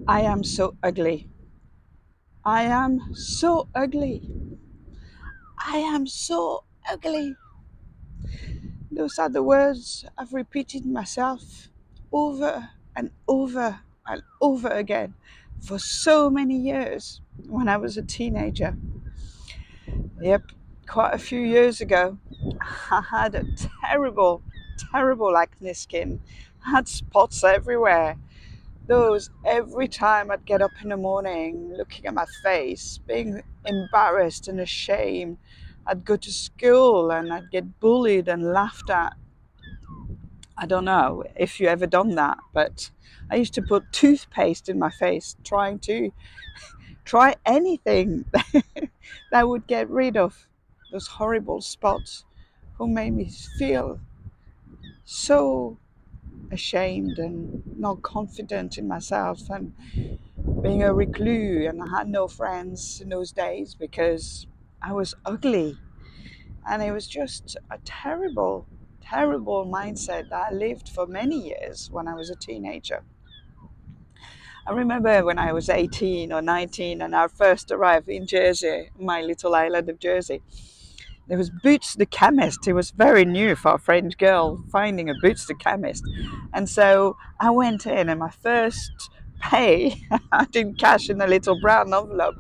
I am so ugly. I am so ugly. I am so ugly. Those are the words I've repeated myself over and over and over again for so many years when I was a teenager. Yep, quite a few years ago, I had a terrible acne skin. I had spots everywhere. Those every time I'd get up in the morning, looking at my face, being embarrassed and ashamed. I'd go to school and I'd get bullied and laughed at. I don't know if you ever done that, but I used to put toothpaste in my face, trying to try anything that would get rid of those horrible spots who made me feel so ashamed and not confident in myself and being a recluse. And I had no friends in those days because I was ugly. And it was just a terrible mindset that I lived for many years when I was a teenager. I remember when I was 18 or 19 and I first arrived in Jersey, my little island of Jersey. There was Boots the chemist. It was very new for a French girl finding a Boots the chemist. And so I went in and my first pay, I didn't cash in a little brown envelope.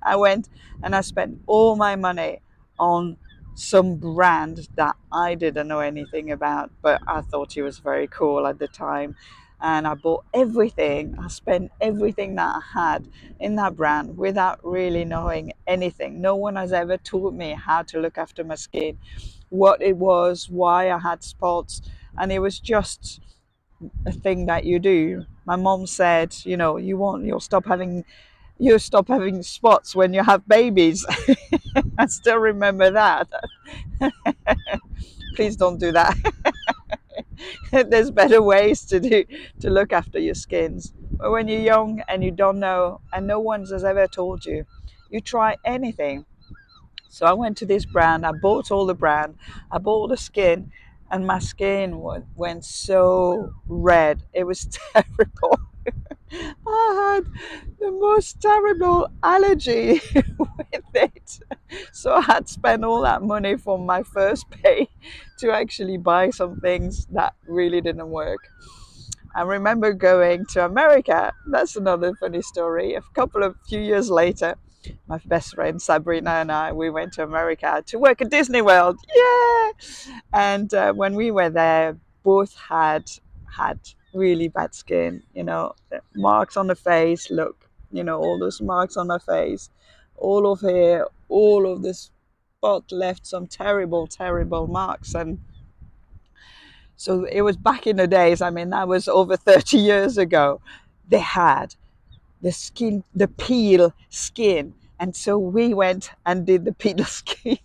I went and I spent all my money on some brand that I didn't know anything about, but I thought it was very cool at the time. And I bought everything. I spent everything that I had in that brand without really knowing anything. No one has ever taught me how to look after my skin, what it was, why I had spots, and it was just a thing that you do. My mom said, you'll stop having spots when you have babies. I still remember that. Please don't do that. There's better ways to look after your skins. But when you're young and you don't know, and no one has ever told you, you try anything. So I went to this brand. I bought all the brand. I bought the skin, and my skin went so red. It was terrible. I had the most terrible allergy with it. So I had spent all that money from my first pay to actually buy some things that really didn't work. I remember going to America. That's another funny story. Few years later, my best friend Sabrina and I, we went to America to work at Disney World. Yeah! And when we were there, both had really bad skin. Marks on the face. Look, all those marks on my face, all of here, all of this spot left some terrible marks. And so it was back in the days. I mean, that was over 30 years ago. They had the peel skin. And so we went and did the peel skin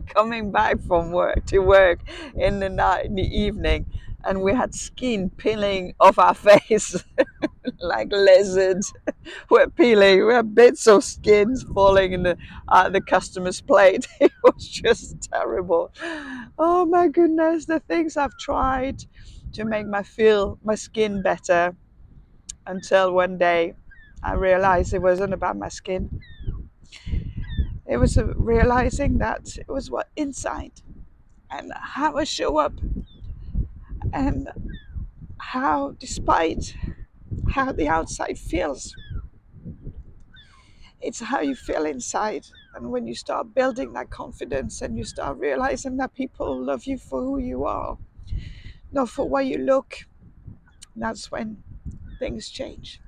coming back from work to work in the night, in the evening. And we had skin peeling off our face like lizards. We're peeling, we had bits of skins falling in the customer's plate. It was just terrible. Oh my goodness, the things I've tried to make my skin better until one day I realized it wasn't about my skin. It was realizing that it was what inside and how I show up and how, despite how the outside feels, it's how you feel inside. And when you start building that confidence and you start realizing that people love you for who you are, not for what you look, that's when things change.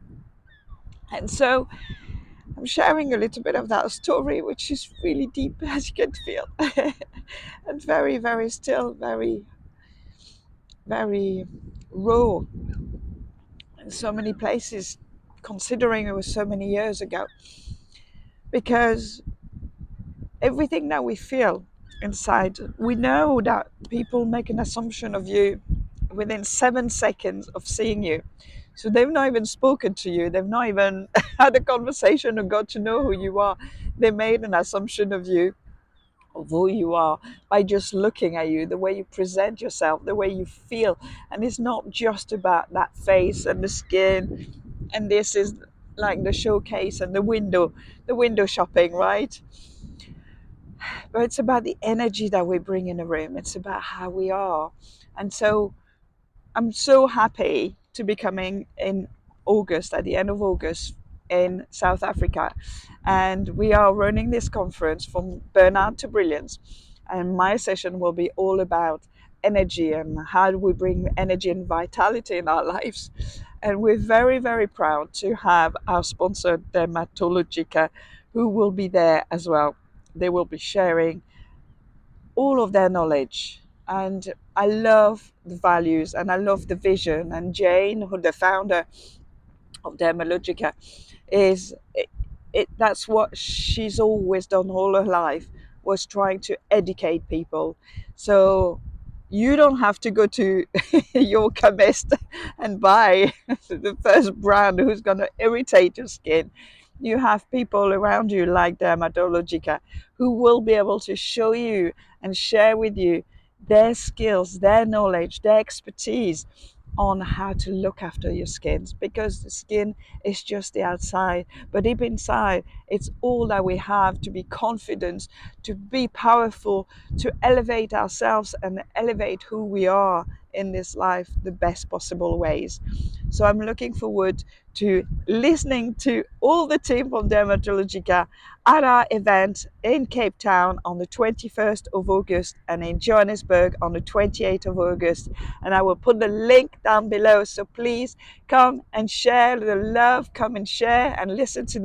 And so I'm sharing a little bit of that story, which is really deep, as you can feel, and very, still very raw in so many places, considering it was so many years ago. Because everything that we feel inside, we know that people make an assumption of you within 7 seconds of seeing you. So they've not even spoken to you. They've not even had a conversation or got to know who you are. They made an assumption of who you are by just looking at you, the way you present yourself, the way you feel. And it's not just about that face and the skin. And this is like the showcase and the window shopping, right? But it's about the energy that we bring in a room. It's about how we are. And so I'm so happy to be coming in August, at the end of August, in South Africa. And we are running this conference from Burnout to Brilliance. And my session will be all about energy and how do we bring energy and vitality in our lives. And we're very, very proud to have our sponsor, Dermatologica, who will be there as well. They will be sharing all of their knowledge. And I love the values and I love the vision. And Jane, who the founder of Dermalogica, is that's what she's always done all her life, was trying to educate people. So you don't have to go to your chemist and buy the first brand who's going to irritate your skin. You have people around you like Dermatologica who will be able to show you and share with you their skills, their knowledge, their expertise on how to look after your skins, because the skin is just the outside, but deep inside it's all that we have to be confident, to be powerful, to elevate ourselves and elevate who we are in this life the best possible ways. So I'm looking forward to listening to all the team from Dermatologica at our event in Cape Town on the 21st of August and in Johannesburg on the 28th of August. And I will put the link down below. So please come and share the love, come and share and listen to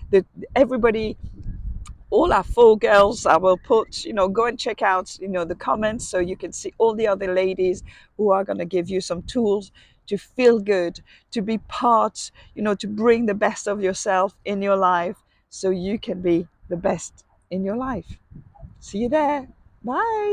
the everybody, all our full girls. I will put, go and check out, the comments so you can see all the other ladies who are going to give you some tools to feel good, to be part, to bring the best of yourself in your life so you can be the best in your life. See you there. Bye.